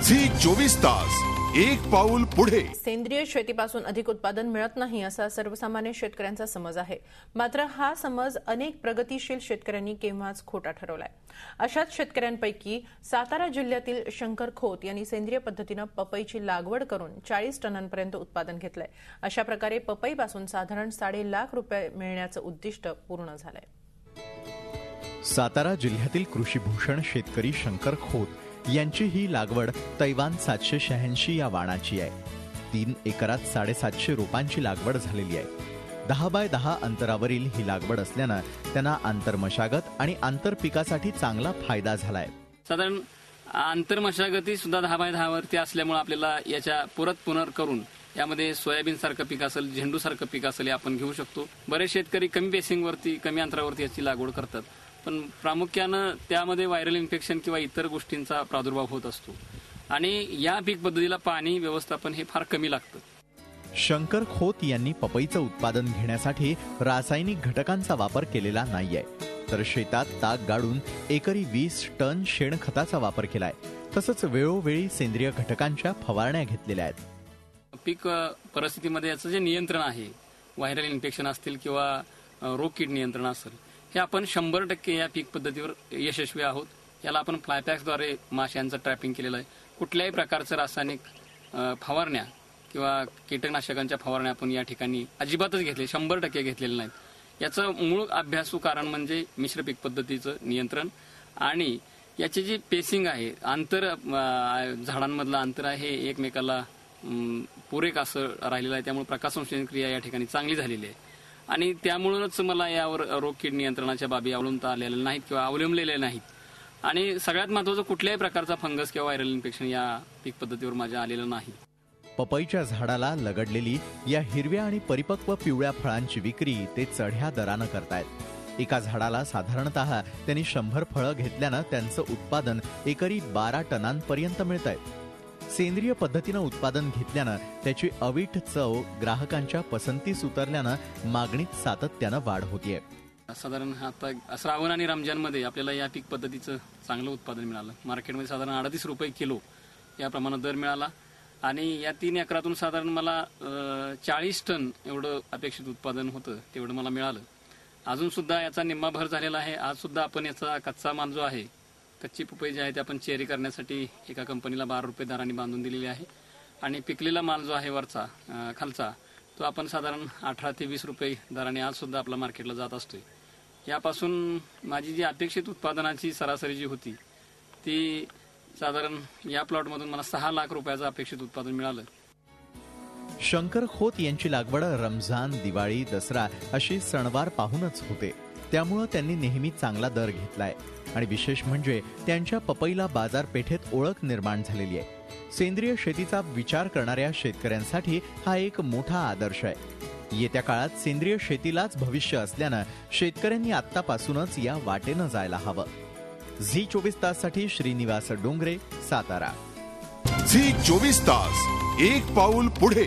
Zee 24 तास एक पाऊल पुढे। सेंद्रिय शेतीपासून अधिक उत्पादन मिळत नाही असा सर्वसामान्य शेतकऱ्यांचा समज आहे। मात्र हा समज अनेक प्रगतिशील शेतकऱ्यांनी केव्हाच खोटा ठरवलाय। अशाच शेतकऱ्यांपैकी सातारा जिल्ह्यातील शंकर खोत यांनी सेंद्रिय पद्धतीने पपईची लागवड करून 40 टनांपर्यंत उत्पादन घेतलंय। अशा प्रकारे पपईपासून साधारण 7.5 लाख रुपये मिळण्याचं उद्दिष्ट पूर्ण झालंय। सातारा जिल्ह्यातील कृषीभूषण शेतकरी शंकर खोत यांची ही लागवड तैवान 786 या वाणाची आहे। 3 एकरात 750 रोपांची लागवड झालेली आहे। 10 बाय 10 अंतरावरील ही लागवड असल्यानं त्यांना आंतरमशागत आणि आंतरपिकासाठी चांगला फायदा झालाय। साधारण आंतरमशागती सुद्धा 10 बाय 10 वरती असल्यामुळे आपल्याला याच्या पुनर करून यामध्ये सोयाबीन सारखं पीक असेल, झेंडू सारखं पीक असेल आपण घेऊ शकतो। बरेच शेतकरी कमी बेसिंगवरती कमी अंतरावरती याची लागवड करतात, पण प्रामुख्यानं त्यामध्ये व्हायरल इन्फेक्शन किंवा इतर गोष्टींचा प्रादुर्भाव होत असतो आणि या पीक पद्धतीला पाणी व्यवस्थापन हे फार कमी लागतं। शंकर खोत यांनी पपईचं उत्पादन घेण्यासाठी रासायनिक घटकांचा वापर केलेला नाहीये, तर शेतात ताक गाडून एकरी 20 टन शेणखताचा वापर केलाय। तसंच वेळोवेळी सेंद्रिय घटकांच्या फवारण्या घेतलेल्या आहेत। पीक परिस्थितीमध्ये याचं जे नियंत्रण आहे, व्हायरल इन्फेक्शन असतील किंवा रोग कीड नियंत्रण असेल, हे आपण 100% या पीक पद्धतीवर यशस्वी आहोत। याला आपण फ्लायपॅक्सद्वारे माशांचं ट्रॅपिंग केलेलं आहे। कुठल्याही प्रकारचं रासायनिक फवारण्या किंवा कीटकनाशकांच्या फवारण्या आपण या ठिकाणी अजिबातच 100% घेतलेल्या नाहीत। याचं मूळ अभ्यासू कारण म्हणजे मिश्र पीक पद्धतीचं नियंत्रण आणि याची जी पेसिंग आहे, अंतर झाडांमधलं अंतर आहे एकमेकाला पूरक असं राहिलेलं आहे। त्यामुळे प्रकाश संश्लेषण क्रिया या ठिकाणी चांगली झालेली आहे आणि त्यामुळेच मला यावर रोग कीड नियंत्रणाच्या बाबी अवलंबता आलेल्या नाहीत किंवा अवलंबलेल्या नाहीत आणि सगळ्यात महत्त्वाचं कुठल्याही प्रकारचा फंगस किंवा व्हायरल इन्फेक्शन या पीक पद्धतीवर माझ्या आलेलं नाही। पपईच्या झाडाला लगडलेली या हिरव्या आणि परिपक्व पिवळ्या फळांची विक्री ते चढ्या दरानं करतायत। एका झाडाला साधारणतः त्यांनी 100 फळं घेतल्यानं त्यांचं उत्पादन एकरी 12 टनांपर्यंत मिळतंय। सेंद्रिय पद्धतीनं उत्पादन घेतल्यानं त्याची अवीट चव ग्राहकांच्या पसंतीस उतरल्यानं मागणीत सातत्यानं वाढ होतीये। साधारण आता श्रावण आणि रमजानमध्ये आपल्याला या पीक पद्धतीचं चांगलं उत्पादन मिळालं। मार्केटमध्ये साधारण 38 रुपये किलो या प्रमाणात दर मिळाला आणि या 3 एकरातून साधारण मला 40 टन एवढं अपेक्षित उत्पादन होतं, तेवढं मला मिळालं। अजून सुद्धा याचा निम्मा भर झालेला आहे। आज सुद्धा आपण याचा कच्चा माल जो आहे, कच्ची पपई जी आहे ते आपण चेरी करण्यासाठी एका कंपनीला 12 रुपये दराने बांधून दिलेली आहे आणि पिकलेला माल जो आहे वरचा खालचा तो आपण साधारण 18 ते 20 रुपये दराने आज सुद्धा आपला मार्केटला जात असतोय। यापासून माझी जी अपेक्षित उत्पादनाची सरासरी जी होती ती साधारण या प्लॉटमधून मला 6 लाख रुपयाचं अपेक्षित उत्पादन मिळालं। शंकर खोत यांची लागवड रमजान, दिवाळी, दसरा अशी सणवार पाहूनच होते, त्यामुळे त्यांनी नेहमी चांगला दर घेतलाय आणि विशेष म्हणजे त्यांच्या पपईला बाजारपेठेत ओळख निर्माण झालेली आहे। सेंद्रिय शेतीचा विचार करणाऱ्या शेतकऱ्यांसाठी हा एक मोठा आदर्श आहे। येत्या काळात सेंद्रिय शेतीलाच भविष्य असल्यानं शेतकऱ्यांनी आत्तापासूनच या वाटेनं जायला हवं। झी 24 ताससाठी श्रीनिवास डोंगरे, सातारा। झी 24 तास एक पाऊल पुढे।